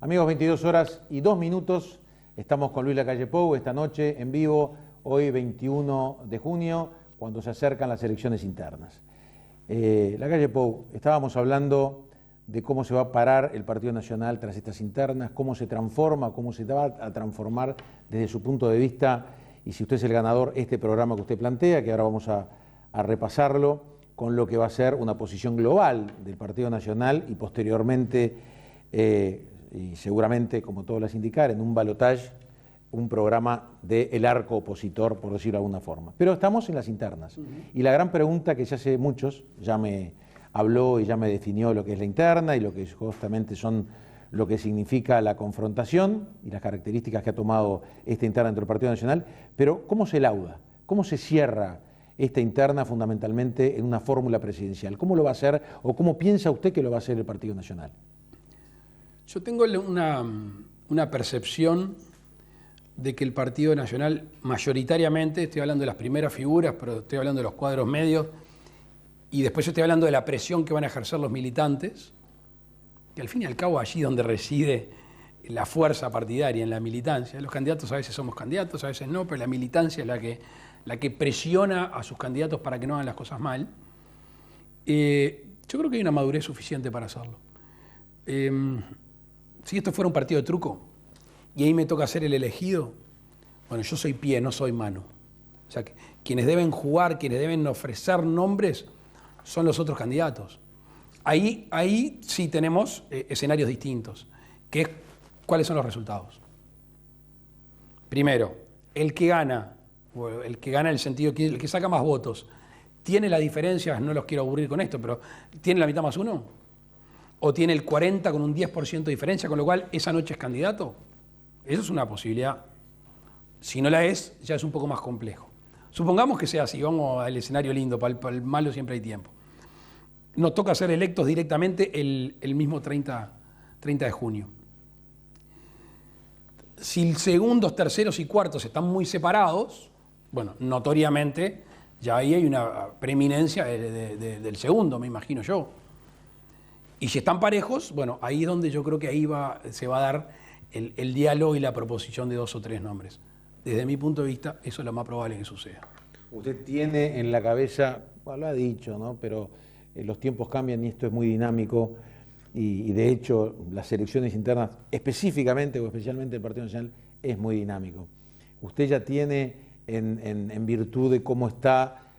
Amigos, 22 horas y 2 minutos, estamos con Luis Lacalle Pou esta noche en vivo, hoy 21 de junio, cuando se acercan las elecciones internas. Lacalle Pou, estábamos hablando de cómo se va a parar el Partido Nacional tras estas internas, cómo se transforma, cómo se va a transformar desde su punto de vista, y si usted es el ganador, este programa que usted plantea, que ahora vamos a repasarlo, con lo que va a ser una posición global del Partido Nacional y posteriormente, y seguramente, como todos las indicar, en un balotaje, un programa del arco opositor, por decirlo de alguna forma. Pero estamos en las internas. Y la gran pregunta que se hace muchos, ya me habló y ya me definió lo que es la interna y lo que justamente son lo que significa la confrontación y las características que ha tomado esta interna dentro del Partido Nacional, pero ¿cómo se lauda? ¿Cómo se cierra esta interna fundamentalmente en una fórmula presidencial? ¿Cómo lo va a hacer o cómo piensa usted que lo va a hacer el Partido Nacional? Yo tengo una percepción de que el Partido Nacional mayoritariamente, estoy hablando de las primeras figuras, pero estoy hablando de los cuadros medios, y después estoy hablando de la presión que van a ejercer los militantes, que al fin y al cabo allí donde reside la fuerza partidaria, en la militancia. Los candidatos a veces somos candidatos, a veces no, pero la militancia es la que presiona a sus candidatos para que no hagan las cosas mal. Yo creo que hay una madurez suficiente para hacerlo. Si esto fuera un partido de truco y ahí me toca ser el elegido, bueno, yo soy pie, no soy mano. O sea, que quienes deben jugar, quienes deben ofrecer nombres son los otros candidatos. Ahí sí tenemos escenarios distintos, que es cuáles son los resultados. Primero, el que gana en el sentido que el que saca más votos, ¿tiene la diferencia? No los quiero aburrir con esto, pero ¿tiene la mitad más uno? ¿O tiene el 40 con un 10% de diferencia, con lo cual esa noche es candidato? Eso es una posibilidad. Si no la es, ya es un poco más complejo. Supongamos que sea así, vamos al escenario lindo, para el malo siempre hay tiempo. Nos toca ser electos directamente el mismo 30 de junio. Si segundos, terceros y cuartos están muy separados, bueno, notoriamente ya ahí hay una preeminencia del segundo, me imagino yo. Y si están parejos, bueno, ahí es donde yo creo que se va a dar el diálogo y la proposición de 2 o 3 nombres. Desde mi punto de vista, eso es lo más probable que suceda. Usted tiene en la cabeza, bueno, lo ha dicho, ¿no? Pero los tiempos cambian y esto es muy dinámico y de hecho las elecciones internas, específicamente o especialmente el Partido Nacional, es muy dinámico. Usted ya tiene, en virtud de cómo está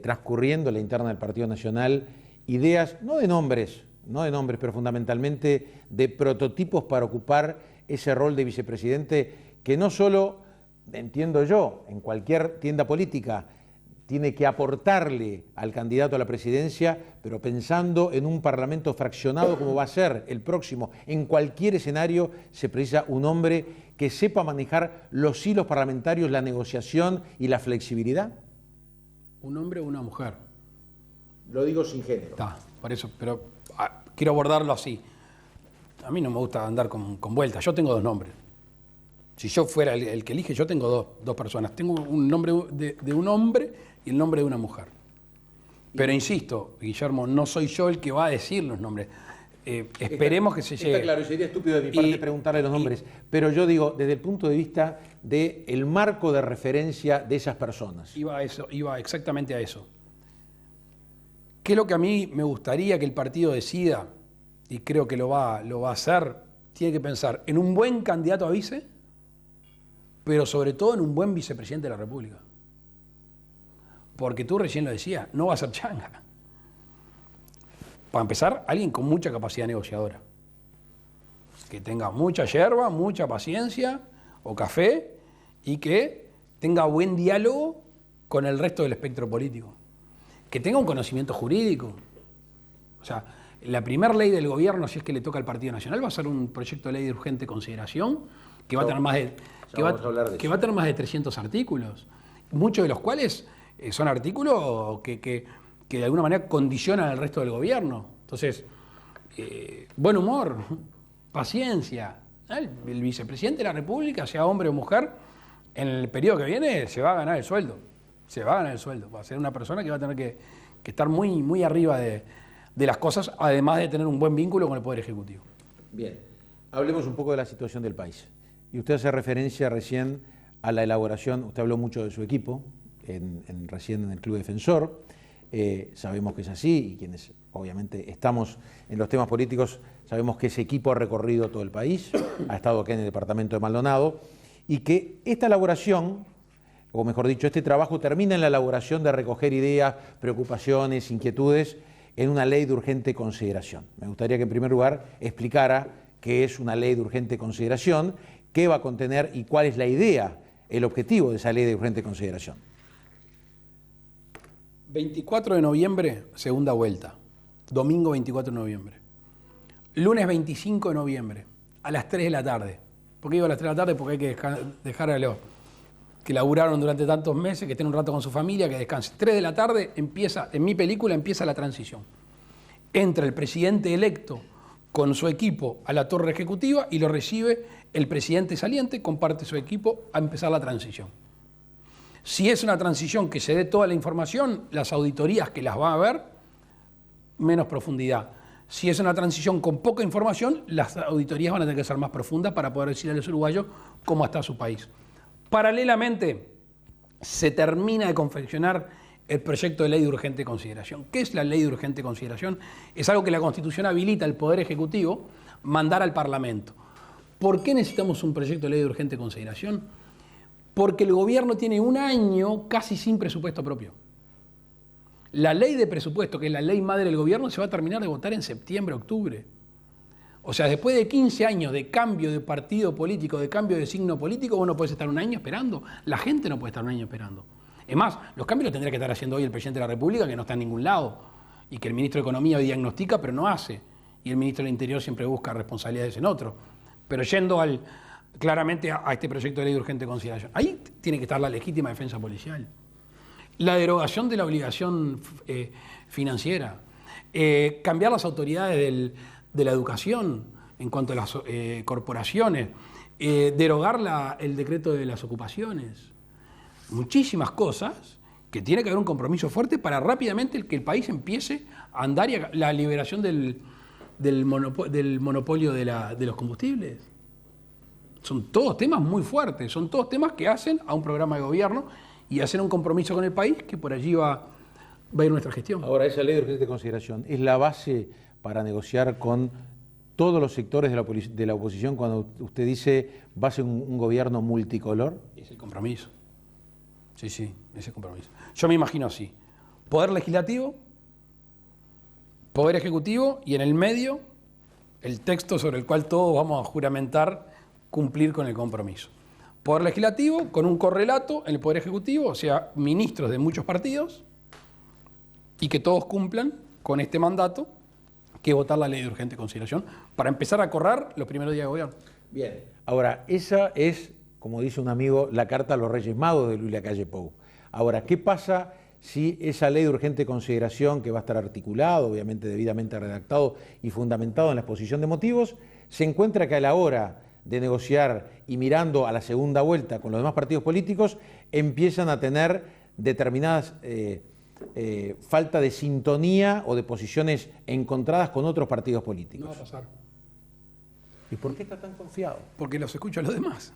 transcurriendo la interna del Partido Nacional, ideas, no de nombres, pero fundamentalmente de prototipos para ocupar ese rol de vicepresidente que no solo, entiendo yo, en cualquier tienda política tiene que aportarle al candidato a la presidencia, pero pensando en un parlamento fraccionado como va a ser el próximo, en cualquier escenario se precisa un hombre que sepa manejar los hilos parlamentarios, la negociación y la flexibilidad. ¿Un hombre o una mujer? Lo digo sin género. Está, por eso, pero quiero abordarlo así. A mí no me gusta andar con vueltas. Yo tengo 2 nombres. Si yo fuera el que elige, yo tengo dos personas. Tengo un nombre de un hombre y el nombre de una mujer. Pero insisto, Guillermo, no soy yo el que va a decir los nombres. Esperemos que se llegue. Está claro, sería estúpido de mi parte preguntarle los nombres, pero yo digo, desde el punto de vista del marco de referencia de esas personas. Iba exactamente a eso. ¿Qué es lo que a mí me gustaría que el partido decida? Y creo que lo va a hacer. Tiene que pensar en un buen candidato a vice, pero sobre todo en un buen vicepresidente de la República. Porque tú recién lo decías, no va a ser changa. Para empezar, alguien con mucha capacidad negociadora. Que tenga mucha yerba, mucha paciencia o café y que tenga buen diálogo con el resto del espectro político. Que tenga un conocimiento jurídico. O sea, la primera ley del gobierno, si es que le toca al Partido Nacional, va a ser un proyecto de ley de urgente consideración que va a tener más de 300 artículos, muchos de los cuales son artículos que de alguna manera condicionan al resto del gobierno. Entonces, buen humor, paciencia. El vicepresidente de la República, sea hombre o mujer, en el periodo que viene se va a ganar el sueldo. Va a ser una persona que va a tener que estar muy, muy arriba de las cosas, además de tener un buen vínculo con el Poder Ejecutivo. Bien. Hablemos un poco de la situación del país. Y usted hace referencia recién a la elaboración, usted habló mucho de su equipo, recién en el Club Defensor. Sabemos que es así, y quienes obviamente estamos en los temas políticos, sabemos que ese equipo ha recorrido todo el país, ha estado aquí en el departamento de Maldonado, y que esta elaboración, o mejor dicho, este trabajo termina en la elaboración de recoger ideas, preocupaciones, inquietudes, en una ley de urgente consideración. Me gustaría que en primer lugar explicara qué es una ley de urgente consideración, qué va a contener y cuál es la idea, el objetivo de esa ley de urgente consideración. 24 de noviembre, segunda vuelta. Domingo 24 de noviembre. Lunes 25 de noviembre, a las 3 de la tarde. ¿Por qué digo a las 3 de la tarde? Porque hay que dejar a los que laburaron durante tantos meses, que estén un rato con su familia, que descansen. 3 de la tarde empieza, en mi película empieza la transición. Entra el presidente electo con su equipo a la torre ejecutiva y lo recibe el presidente saliente, comparte su equipo a empezar la transición. Si es una transición que se dé toda la información, las auditorías que las va a ver, menos profundidad. Si es una transición con poca información, las auditorías van a tener que ser más profundas para poder decirle a los uruguayos cómo está su país. Paralelamente, se termina de confeccionar el proyecto de ley de urgente consideración. ¿Qué es la ley de urgente consideración? Es algo que la Constitución habilita al Poder Ejecutivo mandar al Parlamento. ¿Por qué necesitamos un proyecto de ley de urgente consideración? Porque el gobierno tiene un año casi sin presupuesto propio. La ley de presupuesto, que es la ley madre del gobierno, se va a terminar de votar en septiembre, octubre. O sea, después de 15 años de cambio de partido político, de cambio de signo político, vos no podés estar un año esperando. La gente no puede estar un año esperando. Es más, los cambios los tendría que estar haciendo hoy el presidente de la República, que no está en ningún lado, y que el ministro de Economía hoy diagnostica, pero no hace. Y el ministro del Interior siempre busca responsabilidades en otro. Pero yendo claramente a este proyecto de ley de urgente consideración, ahí tiene que estar la legítima defensa policial, la derogación de la obligación financiera, cambiar las autoridades de la educación en cuanto a las corporaciones, derogar el decreto de las ocupaciones. Muchísimas cosas que tiene que haber un compromiso fuerte para rápidamente que el país empiece a andar y la liberación del monopolio de los combustibles. Son todos temas muy fuertes, son todos temas que hacen a un programa de gobierno y hacen un compromiso con el país, que por allí va a ir nuestra gestión. Ahora, esa ley de urgente consideración es la base para negociar con todos los sectores de la oposición cuando usted dice va a ser un gobierno multicolor. Es el compromiso. Sí, es el compromiso. Yo me imagino así: poder legislativo, poder ejecutivo y en el medio el texto sobre el cual todos vamos a juramentar cumplir con el compromiso. Poder legislativo con un correlato en el poder ejecutivo, o sea, ministros de muchos partidos, y que todos cumplan con este mandato, que es votar la ley de urgente consideración, para empezar a correr los primeros días de gobierno. Bien. Ahora, esa es, como dice un amigo, la carta a los Reyes Magos de Luis Lacalle Pou. Ahora, ¿qué pasa si esa ley de urgente consideración, que va a estar articulado, obviamente debidamente redactado y fundamentado en la exposición de motivos, se encuentra que a la hora de negociar y mirando a la segunda vuelta con los demás partidos políticos, empiezan a tener determinadas falta de sintonía o de posiciones encontradas con otros partidos políticos? No va a pasar. ¿Y por qué está tan confiado? Porque los escucho a los demás.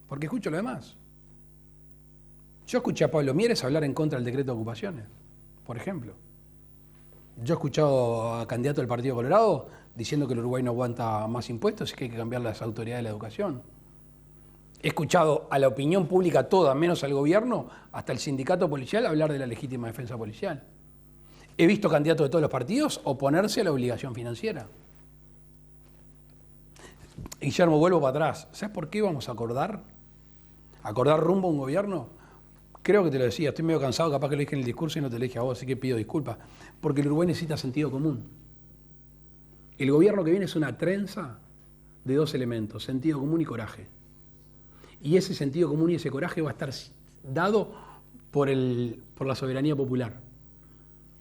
Porque escucho a los demás. Yo escuché a Pablo Mieres hablar en contra del decreto de ocupaciones, por ejemplo. Yo he escuchado a candidato del Partido Colorado diciendo que el Uruguay no aguanta más impuestos y que hay que cambiar las autoridades de la educación. He escuchado a la opinión pública toda, menos al gobierno, hasta el sindicato policial, hablar de la legítima defensa policial. He visto candidatos de todos los partidos oponerse a la obligación financiera. Guillermo, vuelvo para atrás. ¿Sabes por qué vamos a acordar? ¿Acordar rumbo a un gobierno? Creo que te lo decía, estoy medio cansado, capaz que lo dije en el discurso y no te lo dije a vos, así que pido disculpas. Porque el Uruguay necesita sentido común. El gobierno que viene es una trenza de dos elementos, sentido común y coraje. Y ese sentido común y ese coraje va a estar dado por la soberanía popular.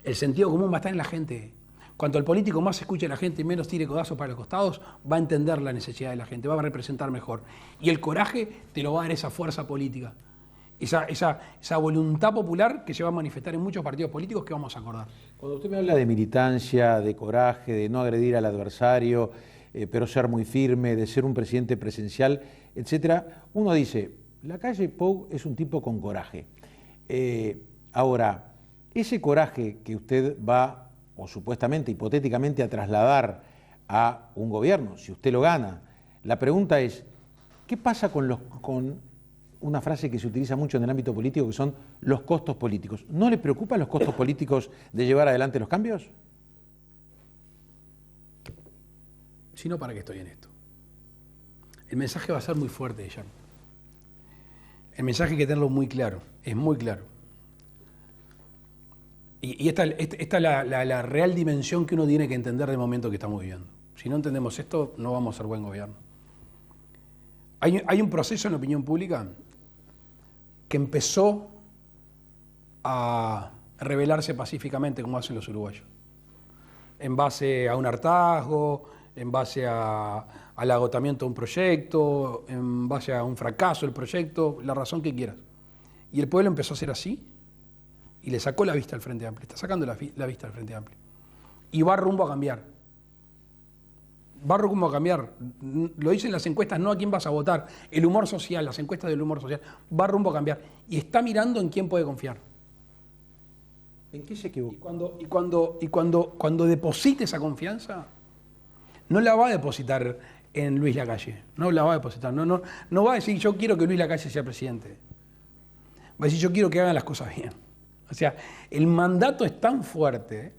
El sentido común va a estar en la gente. Cuanto el político más escuche a la gente y menos tire codazos para los costados, va a entender la necesidad de la gente, va a representar mejor. Y el coraje te lo va a dar esa fuerza política, esa voluntad popular que se va a manifestar en muchos partidos políticos que vamos a acordar. Cuando usted me habla de militancia, de coraje, de no agredir al adversario, pero ser muy firme, de ser un presidente presencial, etcétera, uno dice, Lacalle Pou es un tipo con coraje. Ahora, ese coraje que usted va, o supuestamente, hipotéticamente, a trasladar a un gobierno, si usted lo gana, la pregunta es, ¿qué pasa con una frase que se utiliza mucho en el ámbito político, que son los costos políticos? ¿No le preocupan los costos políticos de llevar adelante los cambios? Si no, ¿para qué estoy en esto? El mensaje va a ser muy fuerte, Jean. El mensaje hay que tenerlo muy claro, es muy claro. Y esta es la real dimensión que uno tiene que entender del momento que estamos viviendo. Si no entendemos esto, no vamos a ser buen gobierno. Hay un proceso en la opinión pública que empezó a rebelarse pacíficamente, como hacen los uruguayos, en base a un hartazgo, en base al agotamiento de un proyecto, en base a un fracaso del proyecto, la razón que quieras. Y el pueblo empezó a ser así y le sacó la vista al Frente Amplio, está sacando la vista al Frente Amplio. Y va rumbo a cambiar. Va rumbo a cambiar. Lo dicen las encuestas, no a quién vas a votar. El humor social, las encuestas del humor social, va rumbo a cambiar. Y está mirando en quién puede confiar. ¿En qué se equivocó? Y cuando deposite esa confianza, no la va a depositar en Luis Lacalle. No la va a depositar. No va a decir yo quiero que Luis Lacalle sea presidente. Va a decir yo quiero que hagan las cosas bien. O sea, el mandato es tan fuerte,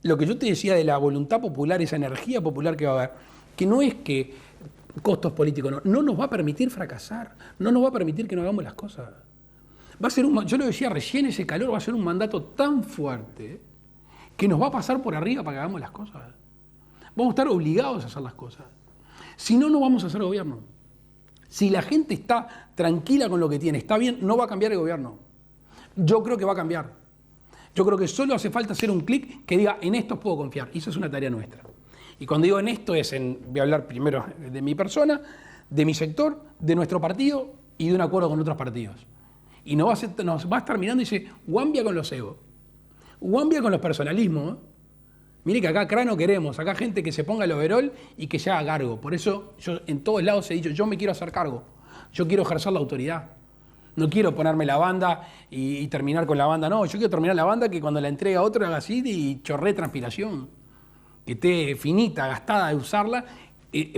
lo que yo te decía de la voluntad popular, esa energía popular que va a haber, que no es que costos políticos, no nos va a permitir fracasar, no nos va a permitir que no hagamos las cosas. Va a ser yo lo decía recién, ese calor va a ser un mandato tan fuerte que nos va a pasar por arriba para que hagamos las cosas. Vamos a estar obligados a hacer las cosas. Si no, no vamos a hacer gobierno. Si la gente está tranquila con lo que tiene, está bien, no va a cambiar el gobierno. Yo creo que va a cambiar. Yo creo que solo hace falta hacer un clic que diga, en esto puedo confiar. Y eso es una tarea nuestra. Y cuando digo en esto voy a hablar primero de mi persona, de mi sector, de nuestro partido y de un acuerdo con otros partidos. Y nos va a estar mirando y dice, guambia con los egos, guambia con los personalismos. Mire que acá no queremos, acá gente que se ponga el overol y que se haga cargo. Por eso yo en todos lados he dicho, yo me quiero hacer cargo, yo quiero ejercer la autoridad. No quiero ponerme la banda y terminar con la banda, no, yo quiero terminar la banda que cuando la entrega a otro haga así y chorree transpiración, que esté finita, gastada de usarla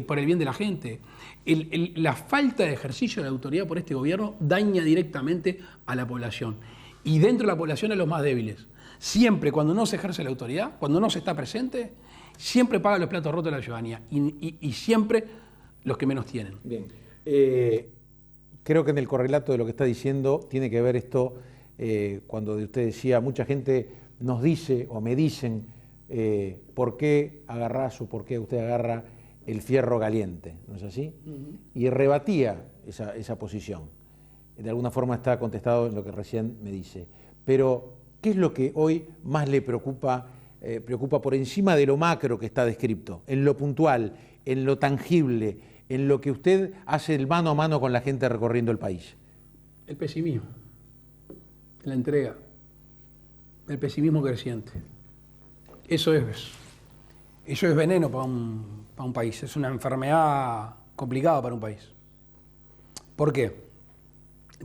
por el bien de la gente. La falta de ejercicio de la autoridad por este gobierno daña directamente a la población y dentro de la población a los más débiles. Siempre cuando no se ejerce la autoridad, cuando no se está presente, siempre pagan los platos rotos de la ciudadanía y siempre los que menos tienen. Bien. Creo que en el correlato de lo que está diciendo tiene que ver esto, cuando usted decía, mucha gente nos dice o me dicen por qué agarrás o por qué usted agarra el fierro caliente, ¿no es así? Uh-huh. Y rebatía esa posición. De alguna forma está contestado en lo que recién me dice. Pero, ¿qué es lo que hoy más le preocupa por encima de lo macro que está descrito, en lo puntual, en lo tangible, en lo que usted hace el mano a mano con la gente recorriendo el país? El pesimismo, la entrega, el pesimismo creciente. Eso es veneno para un país, es una enfermedad complicada para un país. ¿Por qué?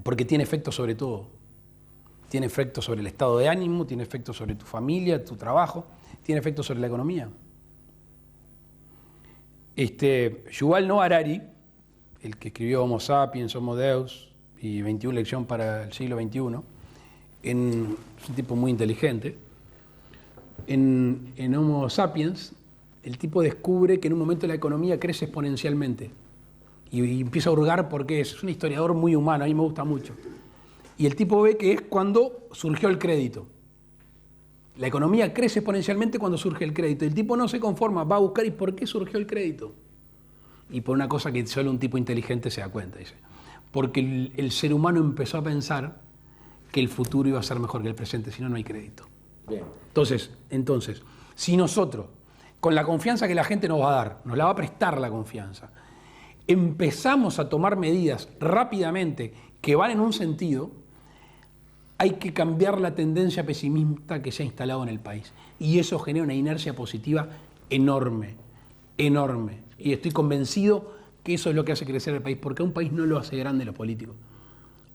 Porque tiene efecto sobre todo. Tiene efecto sobre el estado de ánimo, tiene efecto sobre tu familia, tu trabajo, tiene efecto sobre la economía. Yuval Noah Harari, el que escribió Homo Sapiens, Homo Deus y 21 lecciones para el siglo XXI, es un tipo muy inteligente. En Homo Sapiens, el tipo descubre que en un momento la economía crece exponencialmente y empieza a hurgar porque es un historiador muy humano, a mí me gusta mucho. Y el tipo ve que es cuando surgió el crédito. La economía crece exponencialmente cuando surge el crédito. El tipo no se conforma, va a buscar ¿y por qué surgió el crédito? Y por una cosa que solo un tipo inteligente se da cuenta, dice. Porque el ser humano empezó a pensar que el futuro iba a ser mejor que el presente, si no, no hay crédito. Bien. Entonces, si nosotros, con la confianza que la gente nos va a dar, nos la va a prestar la confianza, empezamos a tomar medidas rápidamente que van en un sentido, hay que cambiar la tendencia pesimista que se ha instalado en el país. Y eso genera una inercia positiva enorme. enorme. Y estoy convencido que eso es lo que hace crecer el país, porque a un país no lo hace grande los políticos,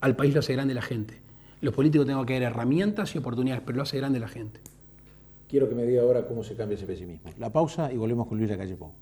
al país lo hace grande la gente. Los políticos tengan que dar herramientas y oportunidades, pero lo hace grande la gente. Quiero que me diga ahora cómo se cambia ese pesimismo. La pausa y volvemos con Luis Lacalle Pou.